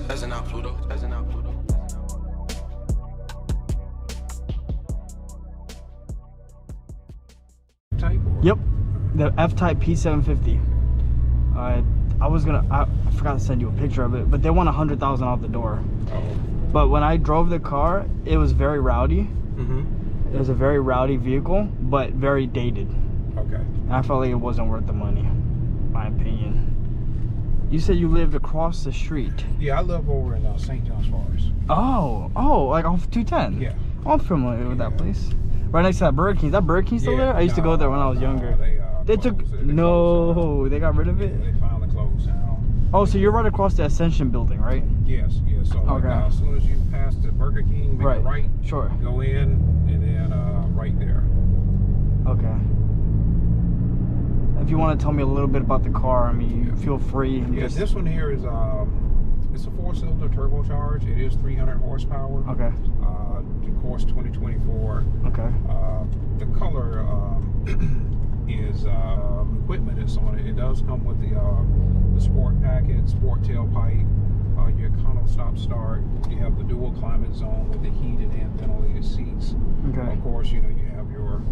Spazzing out Pluto. Spazzing out Pluto. Type or? Yep, the F-Type P750. I forgot to send you a picture of it, but they want 100,000 out the door. Oh. But when I drove the car, it was very rowdy. Mm-hmm. It was a very rowdy vehicle, but very dated. Okay. And I felt like it wasn't worth the money, my opinion. You said you lived across the street. Yeah, I live over in St. John's Forest. Oh, like off 210. Yeah. Oh, I'm familiar with that place. Right next to that Burger King. Is that Burger King still there? I used to go there when I was younger. They took they got rid of it. Yeah, they finally closed down. Oh, so you're right across the Ascension building, right? Yes. So Okay. as soon as you pass the Burger King, make a right. Sure. Go in, and then right there. Okay. If you want to tell me a little bit about the car, I mean, feel free. Yeah, this one here is it's a 4-cylinder turbocharged. It is 300 horsepower. Okay. Of course, 2024. Okay. The color is equipment is on it. It does come with the sport package, sport tailpipe, your econo stop start. You have the dual climate zone with the heated and ventilated seats. Okay. Of course, you have your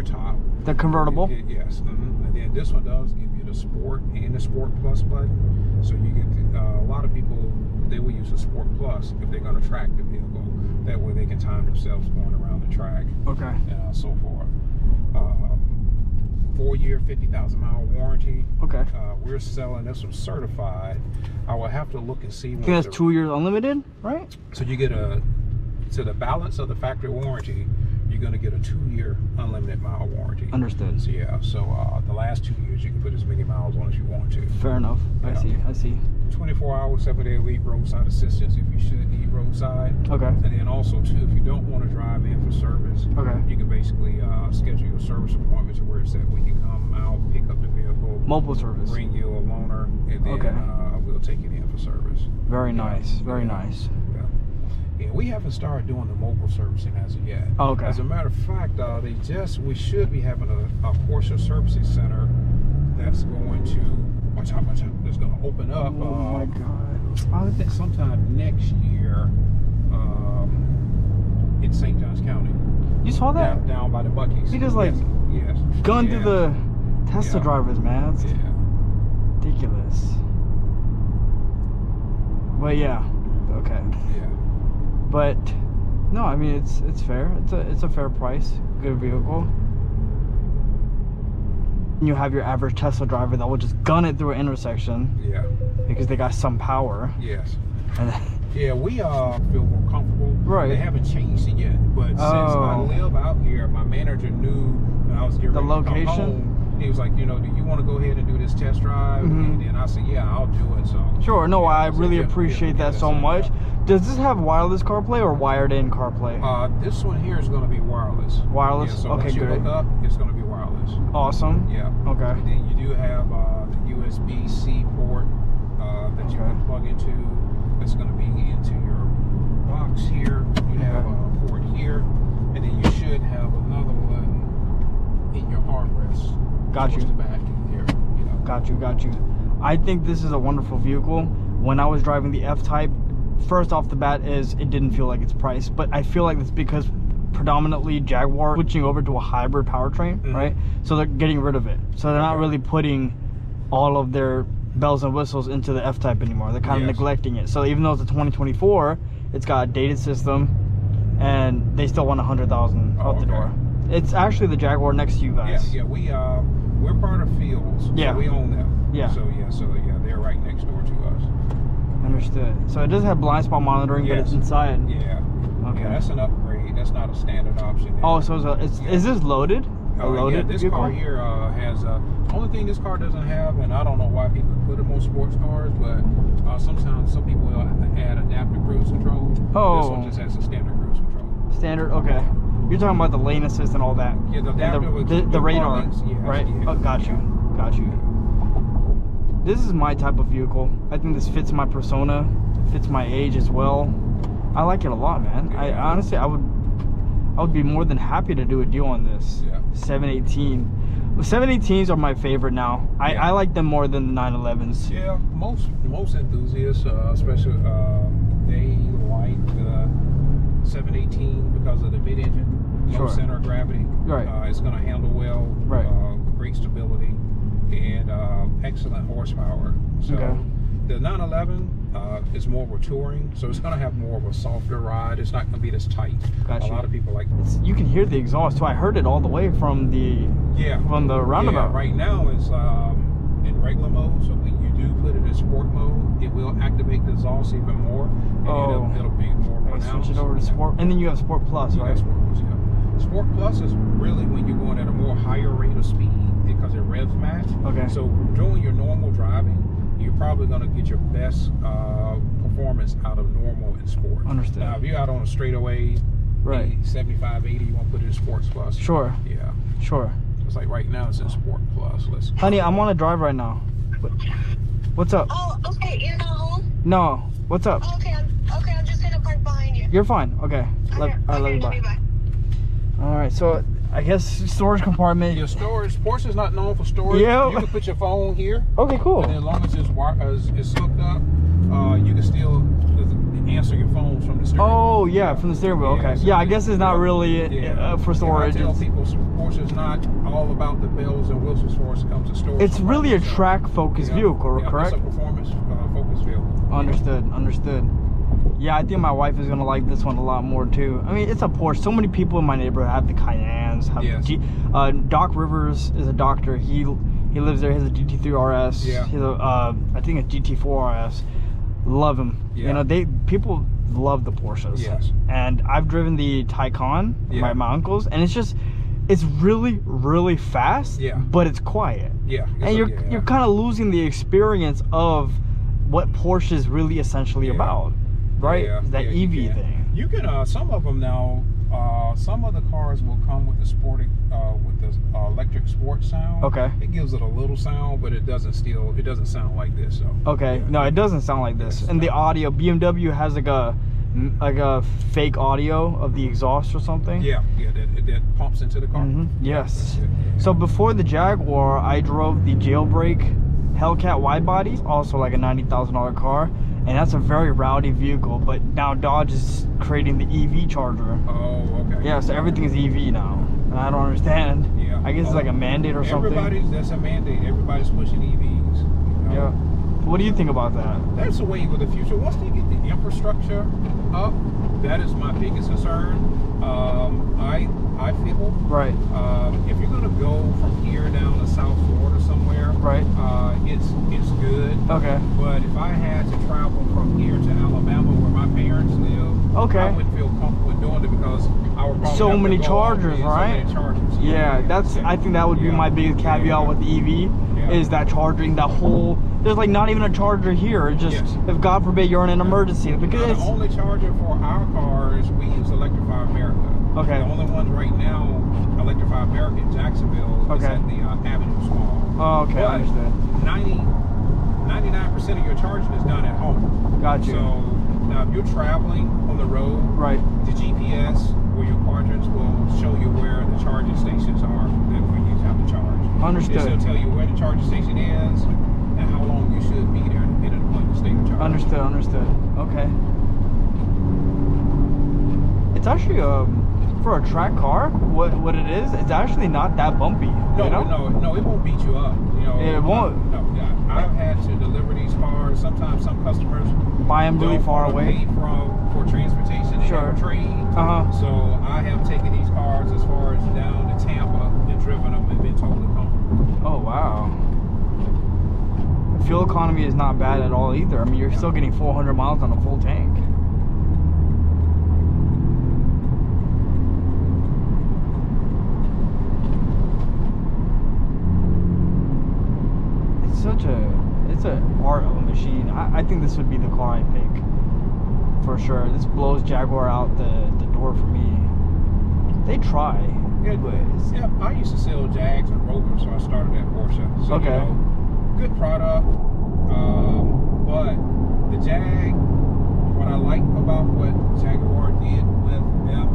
top. The convertible. Yes. Mm-hmm. And then this one does give you the sport and the sport plus button. So you get a lot of people, they will use the sport plus if they're going to track the vehicle. That way they can time themselves going around the track. Okay. And so forth. 4-year, 50,000 mile warranty. Okay. We're selling this one certified. I will have to look and see. I think that's 2 years unlimited, right? So you get to the balance of the factory warranty, you're going to get a 2-year unlimited mile warranty. Understood. So yeah, so the last 2 years you can put as many miles on as you want to. Fair enough. Yeah. I see. 24 hours, 7-day a week roadside assistance if you should need roadside. Okay. And then also too, if you don't want to drive in for service, Okay. you can basically schedule your service appointment to where it's that we can come out, pick up the vehicle, Mobile service. bring you a loaner, and then we'll take it in for service. Very nice. Very nice. Yeah, we haven't started doing the mobile servicing as of yet. Oh, okay. As a matter of fact, we should be having a Porsche servicing center that's going to, watch out, that's going to open up. Oh my God. I think sometime next year in St. Johns County. You saw that? Down by the Buc-ee's. He just like gunned through the Tesla drivers, man. That's ridiculous. But yeah, okay. Yeah. But no, I mean it's fair. It's a fair price. Good vehicle. You have your average Tesla driver that will just gun it through an intersection. Yeah. Because they got some power. Yes. And yeah, we feel more comfortable. Right. They haven't changed it yet, but since I live out here, my manager knew when I was getting ready to come home. He was like, do you want to go ahead and do this test drive? Mm-hmm. And I said, yeah, I'll do it. So sure, no, I really appreciate that so much. Does this have wireless CarPlay or wired-in CarPlay? This one here is going to be wireless. Wireless? Yeah, so okay, once you good. look up, it's going to be wireless. Awesome. Yeah. Okay. And then you do have the USB-C port that you can plug into. That's going to be into your box here. You have a port here, and then you should have another one in your armrest. Got you. The back here. Got you. I think this is a wonderful vehicle. When I was driving the F-Type, first off the bat is it didn't feel like its price, but I feel like it's because predominantly Jaguar switching over to a hybrid powertrain, right? So they're getting rid of it. So they're not really putting all of their bells and whistles into the F-Type anymore. They're kind of neglecting it. So even though it's a 2024, it's got a dated system, and they still want 100,000 out the door. It's actually the Jaguar next to you guys. Yeah, we're part of Fields. Yeah. So we own them. Yeah. So they're right next door to us. Understood. So it does have blind spot monitoring, but it's inside. Yeah. Okay. Yeah, that's an upgrade. That's not a standard option there. Oh, so is this loaded? Yeah, this car here has only thing this car doesn't have, and I don't know why people put them on sports cars, but sometimes some people will have to add adaptive cruise control. Oh. This one just has a standard cruise control. Standard, okay. You're talking about the lane assist and all that. Yeah, the adaptive the radar, right? Yeah. Oh, got you. This is my type of vehicle. I think this fits my persona, fits my age as well. I like it a lot, man. Yeah. I honestly, I would be more than happy to do a deal on this. Yeah. 718. 718s are my favorite now. I like them more than the 911s. Yeah, most enthusiasts, especially they like the 718 because of the mid-engine, low center of gravity. Right. It's going to handle well. Right. Great stability and excellent horsepower. So the 911 is more of a touring, so it's going to have more of a softer ride. It's not going to be this tight. Gotcha. A lot of people like. You can hear the exhaust too. I heard it all the way from the roundabout. Yeah, right now it's in regular mode, so when you do put it in sport mode, it will activate the exhaust even more, and it'll be more pronounced. Switch it over to sport, and then you have Sport Plus, right? Sport Plus, yeah. Sport Plus is really when you're going at a more higher rate of speed because it revs match. Okay. So doing your normal driving, you're probably going to get your best performance out of normal and sport. Understood. Now, if you're out on a straightaway, right, 75, 80, you want to put it in Sports Plus. Sure. Yeah. Sure. It's like right now it's in Sport Plus. Honey, I'm on a drive right now. What's up? Oh, okay. You're not home? No. What's up? Oh, okay. I'm just gonna park behind you. You're fine. Okay. Okay. Love you. Bye. All right. So I guess storage compartment. Your storage. Porsche's not known for storage. Yeah. You can put your phone here. Okay. Cool. And as long as it's hooked up, you can still answer your phones from the steering wheel. Oh yeah, from the steering wheel. Okay. So yeah, I guess it's not really for storage. I tell people Porsche's not all about the bells and whistles for us when it comes to storage. It's really a track-focused vehicle, correct? It's a performance-focused vehicle. Understood. Yeah, I think my wife is gonna like this one a lot more too. I mean, it's a Porsche. So many people in my neighborhood have the Cayennes. Doc Rivers is a doctor. He lives there. He has a GT3 RS. Yeah. He has a, I think a GT4 RS. Love him. Yeah. You know, people love the Porsches. Yes. And I've driven the Taycan, my uncle's, and it's really, really fast. Yeah. But it's quiet. Yeah. And you're kind of losing the experience of what Porsche is really essentially about, right? Yeah. That EV thing. You can some of them now. Some of the cars will come with the electric sports sound. Okay. It gives it a little sound, but it doesn't sound like this. So. Okay. No, it doesn't sound like this. And the audio, BMW has like a fake audio of the exhaust or something. Yeah. That pumps into the car. Yes. So before the Jaguar, I drove the Jailbreak Hellcat wide body, also like a $90,000 car. And that's a very rowdy vehicle, but now Dodge is creating the EV charger. Oh, okay. Yeah, so everything is EV now. And I don't understand. Yeah. I guess it's like a mandate or something. That's a mandate. Everybody's pushing EVs. You know? Yeah. What do you think about that? That's the way of the future. Once they get the infrastructure up, that is my biggest concern. I feel right. If you're gonna go from here down to South Florida somewhere, right? It's good. Okay. But if I had to travel from here to Alabama, where my parents live, I wouldn't feel comfortable doing it because I would probably so many chargers, right? So many chargers. Yeah, I think that would be my biggest caveat with the EV is that charging. That whole there's like not even a charger here. It's just if God forbid you're in an emergency, because the only charger for our cars we use Electrify America. Okay. The only ones right now, Electrify America in Jacksonville, is at the Avenue Small. Oh, okay, I understand. 99% of your charging is done at home. Got you. So now if you're traveling on the road, the GPS or your quadrants will show you where the charging stations are that for you to have to charge. Understood. It'll tell you where the charging station is and how long you should be there depending upon the state of charge. Understood. Okay. It's actually for a track car, what it is, it's actually not that bumpy. No, it won't beat you up. You know, it won't. No, I've had to deliver these cars. Sometimes some customers buy them really far away for transportation and trade. So I have taken these cars as far as down to Tampa and driven them and been totally comfortable. Oh wow. The fuel economy is not bad at all either. I mean, you're still getting 400 miles on a full tank. It's a art of a machine. I think this would be the car I pick for sure. This blows Jaguar out the door for me. They try. Yeah, I used to sell Jags and Rovers, so I started at Porsche. So, you know, good product. But the Jag, what I like about what Jaguar did with them,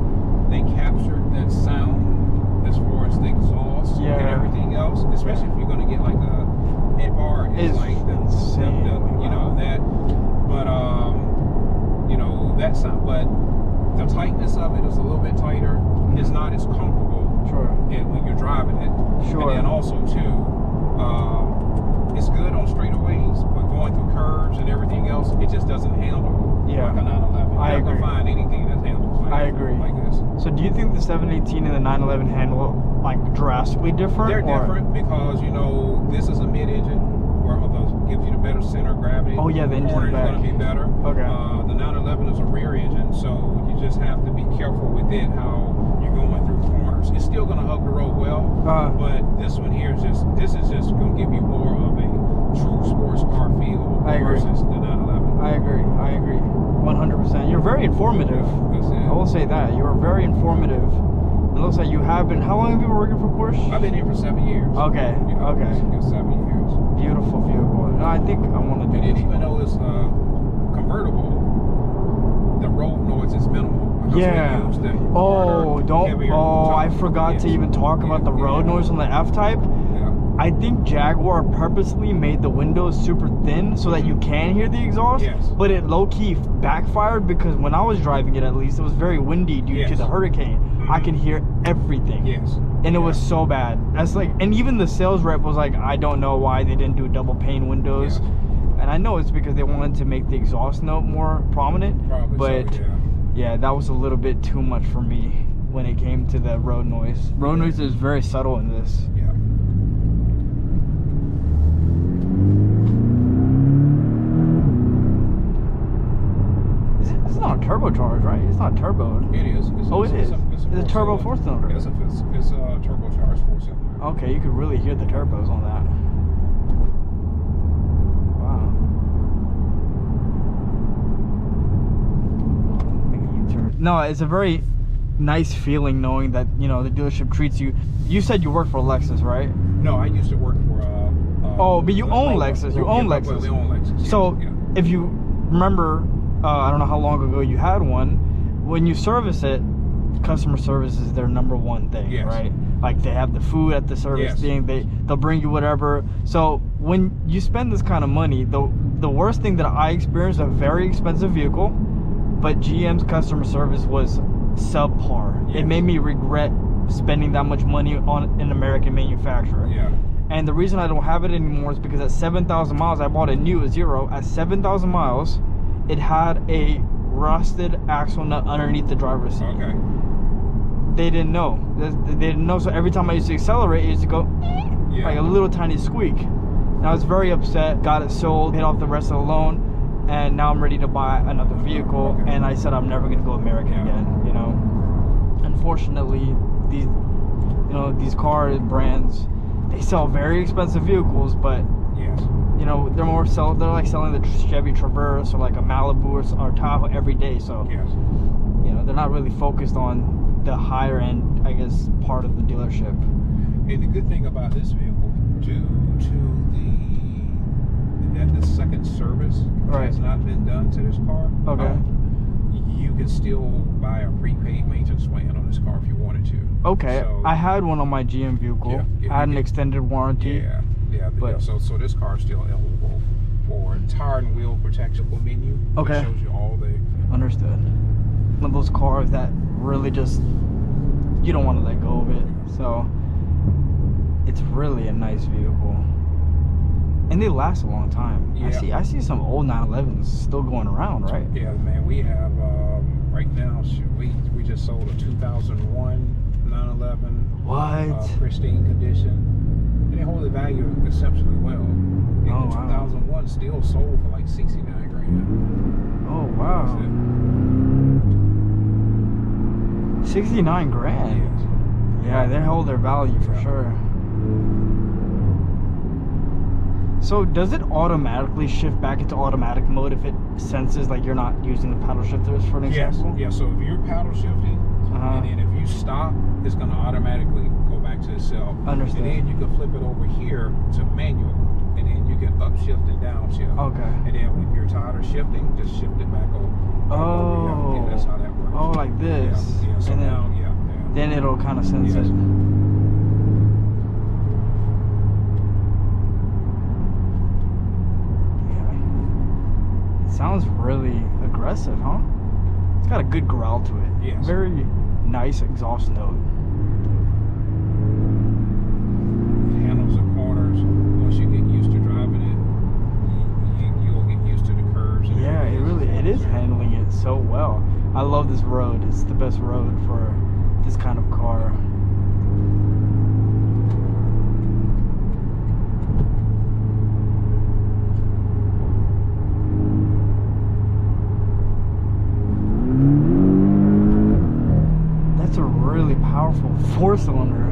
they captured that sound as far as the exhaust. exhaust and everything else, especially if you're going to get like a bar, it's like insane. you know that. But you know that's not. But the tightness of it is a little bit tighter. It's not as comfortable. Sure. When you're driving it. Sure. And then also too, it's good on straightaways, but going through curves and everything else, it just doesn't handle like a 911. I agree. You're not gonna find anything that handles like, I agree. like this. So do you think the 718 and the 911 handle like drastically different? They're different because you know this is a mid-engine where gives you the better center of gravity. Oh yeah, the engine's corner is going to be better. Okay. The 911 is a rear engine, so you just have to be careful with it how you're going through corners. It's still going to hug the road well, but this one here is just going to give you more of a true sports car feel versus the 911. I agree. 100%. You're very informative. I will say that. You are very informative. It looks like you have been. How long have you been working for Porsche? I've been here for 7 years. Okay. Yeah, Okay. 7 years. Beautiful vehicle. No, I think I want to do And this. even though it's convertible, the road noise is minimal. Yeah. I forgot to even talk about the road noise on the F-Type. Yeah. I think Jaguar purposely made the windows super thin so that you can hear the exhaust. Yes. But it low-key backfired because when I was driving it, at least, it was very windy due to the hurricane. I can hear everything. Yes. And it was so bad. That's like, and even the sales rep was like, I don't know why they didn't do double pane windows. Yes. And I know it's because they wanted to make the exhaust note more prominent. Probably but so, yeah, that was a little bit too much for me when it came to the road noise. Road noise is very subtle in this. Yeah. It's not turbocharged, right? It's not turboed. It is. It's a turbo four-cylinder. It's a turbocharged 4-cylinder. Okay, you could really hear the turbos on that. Wow. Make a U-turn. No, it's a very nice feeling knowing that, you know, the dealership treats you. You said you work for Lexus, right? No, I used to work for but you own Lexus. You own Lexus. We own Lexus. So if you remember, I don't know how long ago you had one. When you service it, customer service is their #1 thing, right? Like they have the food at the service thing. They'll bring you whatever. So when you spend this kind of money, the worst thing that I experienced, a very expensive vehicle, but GM's customer service was subpar. It made me regret spending that much money on an American manufacturer. Yeah. And the reason I don't have it anymore is because at 7,000 miles, I bought a new Zero. At 7,000 miles, it had a rusted axle nut underneath the driver's seat. Okay. They didn't know. They didn't know. So every time I used to accelerate, it used to go like a little tiny squeak. And I was very upset. Got it sold, paid off the rest of the loan, and now I'm ready to buy another vehicle. Okay. And I said I'm never gonna go American again. You know. Unfortunately, these car brands, they sell very expensive vehicles, but you know, they're like selling the Chevy Traverse or like a Malibu or Tahoe every day. So you know, they're not really focused on the higher end, I guess, part of the dealership. And the good thing about this vehicle, due to the second service has not been done to this car. Okay. You can still buy a prepaid maintenance plan on this car if you wanted to. Okay. So, I had one on my GM vehicle. I had an extended warranty. So this car is still eligible for tire and wheel protection menu. Okay. It shows you all the. Understood. One of those cars that really just, you don't want to let go of it. So it's really a nice vehicle, and they last a long time. I see some old 911s still going around, right? Yeah, man. We have right now. We just sold a 2001 911. What? Pristine condition. And they hold the value exceptionally well. And Oh, the wow. 2001 still sold for like 69 grand. Oh wow. 69 grand. Yeah, they hold their value for sure. So does it automatically shift back into automatic mode if it senses like you're not using the paddle shifters, for an example? Yes. So if you're paddle shifting, and then if you stop, it's going to automatically go back to itself. Understood. And then you can flip it over here to manual, and then you can upshift and downshift. Okay. And then when you're tired of shifting, just shift it back over. Oh. Yeah, that's how that works. Oh, like this. Yeah. So and now, then it'll kind of sense it. Sounds really aggressive, huh? It's got a good growl to it. Yes. Very nice exhaust note. It handles the corners. Once you get used to driving it, you'll get used to the curves. And Yeah, it is handling it so well. I love this road. It's the best road for this kind of car. That's a really powerful 4-cylinder.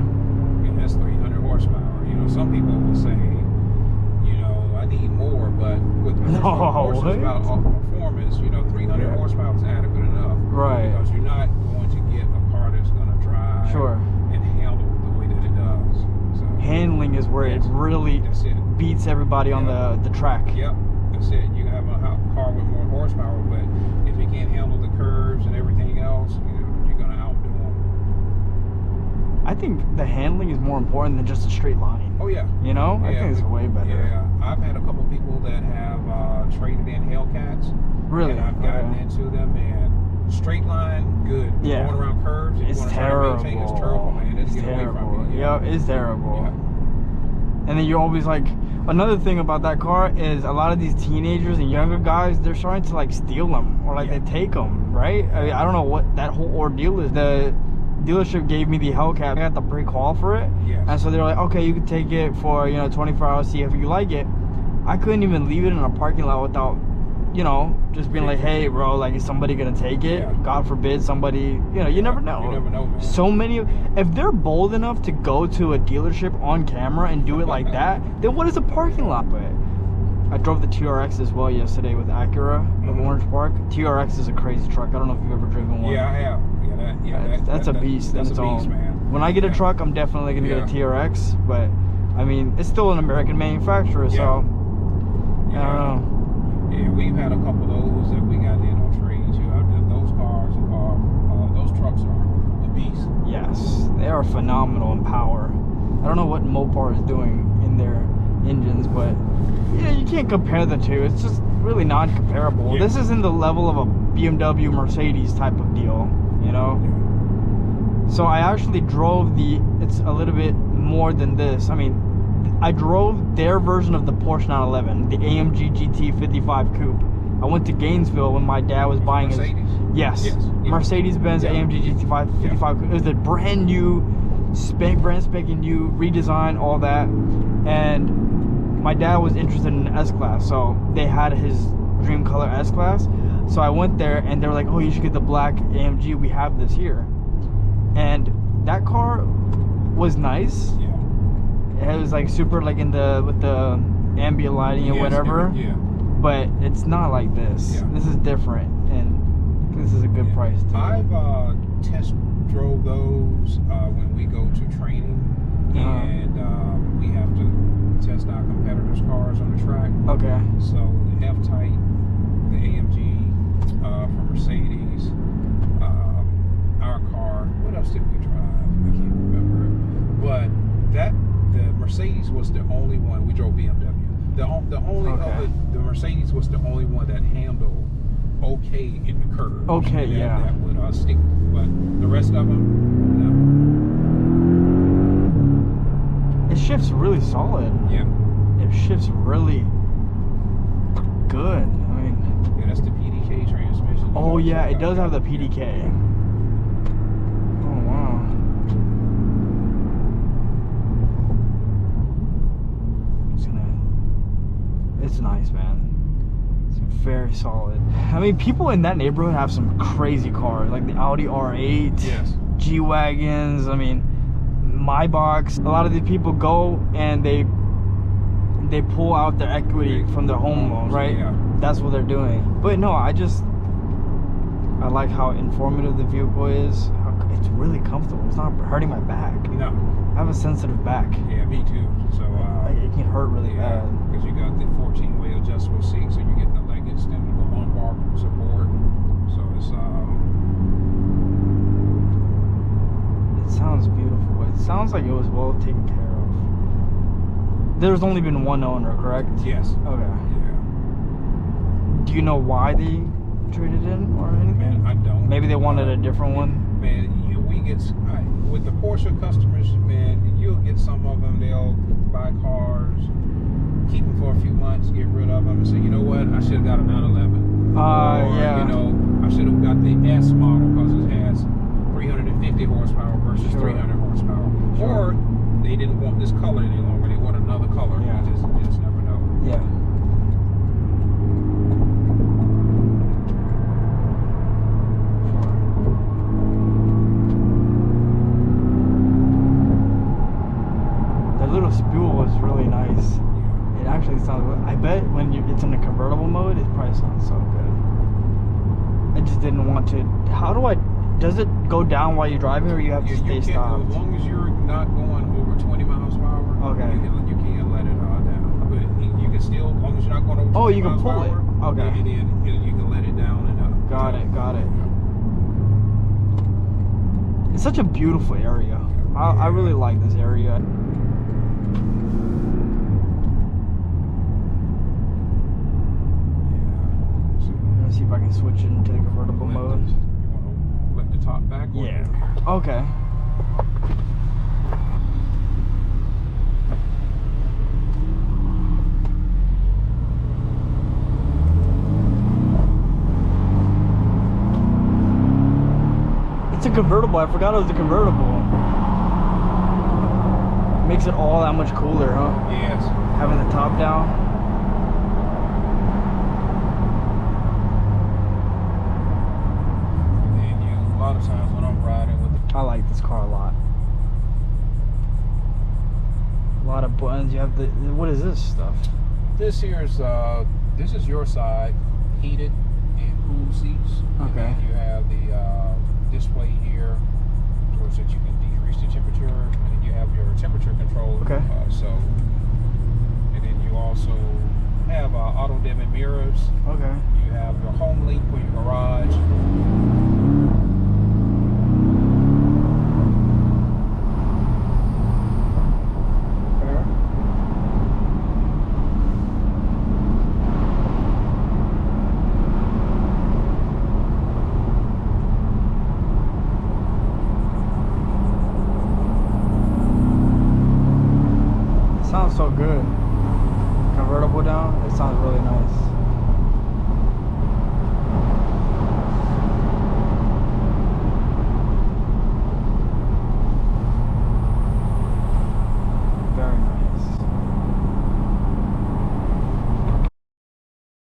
And that's 300 horsepower. You know, some people will say, you know, I need more, but with Porsche about performance, you know, 300 horsepower is adequate enough. Right. Because you're not going to get a car that's going to drive and handle the way that it does. So, handling is where it really beats everybody on the track. Yep. That's it. You can have a car with more horsepower, but if it can't handle the curves and everything else, you're going to outdo them. I think the handling is more important than just a straight line. Oh, yeah. You know? Yeah. I think it's way better. Yeah. I've had a couple people that have traded in Hellcats. Really? And I've gotten into them, and straight line, good. Yeah. Going around curves, It's terrible. It's terrible, man. It's terrible. Yeah, it's terrible. Yeah. And then you're always like, another thing about that car is a lot of these teenagers and younger guys, they're starting to like steal them or like they take them, right? I mean, I don't know what that whole ordeal is. The dealership gave me the Hellcat. I got the pre-call for it. Yes. And so they're like, okay, you can take it for, 24 hours, see if you like it. I couldn't even leave it in a parking lot without, just being like, hey, bro, like, is somebody gonna take it? Yeah. God forbid somebody, you never know. You never know, man. So many, if they're bold enough to go to a dealership on camera and do it like that, then what is a parking lot? But I drove the TRX as well yesterday with Acura of Orange Park. TRX is a crazy truck. I don't know if you've ever driven one. Yeah, I have. That's a beast. That's a beast, own. man. When I get a truck, I'm definitely gonna get a TRX. But I mean, it's still an American manufacturer, so I don't know. Yeah, we've had a couple of those that we got in on trade too. Those cars are, those trucks are a beast. Yes, they are phenomenal in power. I don't know what Mopar is doing in their engines, but you can't compare the two. It's just really non-comparable. This is in the level of a BMW Mercedes type of deal, So I actually drove it's a little bit more than this. I mean, I drove their version of the Porsche 911, the AMG GT 55 Coupe. I went to Gainesville when my dad was buying Mercedes? Yes. Mercedes-Benz AMG GT 55 Coupe. It was a brand new, brand spanking new, redesign, all that. And my dad was interested in an S-Class, so they had his dream color S-Class. So I went there and they were like, oh, you should get the black AMG, we have this here. And that car was nice. Yeah. It was like super like with the ambient lighting and whatever. Yeah. But it's not like this. Yeah. This is different, and this is a good price too. I've test drove those when we go to training, and we have to test our competitors' cars on the track. Okay. So the F-Type, the AMG from Mercedes, our car. What else did we drive? I can't remember. But the Mercedes was the only one. We drove BMW. The only of the Mercedes was the only one that handled okay in the curve. Okay, that would stick. But the rest of them, no. It shifts really solid. Yeah. It shifts really good. I mean. Yeah, that's the PDK transmission. Oh yeah, it does have the PDK. Oh wow. It's nice, man. It's very solid. I mean, people in that neighborhood have some crazy cars, like the Audi R8, yes, G-Wagons. I mean, Maybachs. A lot of these people go and they pull out their equity from their home loan, right? Yeah. That's what they're doing. But no, I I like how informative the vehicle is. It's really comfortable. It's not hurting my back. No. I have a sensitive back. Yeah, me too. So it can hurt really bad. Because you got the 14-way adjustable seat, so you get the leg extendable lumbar support. So it's It sounds beautiful. It sounds like it was well taken care of. There's only been one owner, correct? yes. Okay. Yeah. Do you know why they traded in or anything? Man, I don't. Maybe they wanted a different one. Man, with the Porsche customers, man, you'll get some of them. They'll buy cars, keep them for a few months, get rid of them, and say, you know what, I should have got a 911. Or, Yeah. you know, I should have got the S model because it has 350 horsepower versus Sure. 300 horsepower. Sure. Or they didn't want this color any longer. They want another color. Yeah. You just never know. Yeah. The little spool was really nice. It actually sounds. I bet when it's in a convertible mode, it probably sounds so good. I just didn't want to. How do I? Does it go down while you're driving, or you have to stay You can, stopped? as long as you're not going over 20 miles per hour, Okay. you can let it down. But you can still, as long as you're not going over 20 Oh, you can miles pull per it. hour, Okay. and then you can let it down and up. Got it. It's such a beautiful area. I really like this area. Let's see if I can switch it into the convertible mode. You want to let the top back? or- Yeah. Okay. It's a convertible. I forgot it was a convertible. Makes it all that much cooler, huh? Yes. Having the top down. And a lot of times when I'm riding with the I like this car a lot. A lot of buttons. You have the. What is this stuff? this is your side, heated and cool seats. And Okay. then you have the display here, so that you can decrease the temperature, and then you have your temperature control. Okay. And then you also have auto dimming mirrors. Okay. You have your home link for your garage. Sounds so good.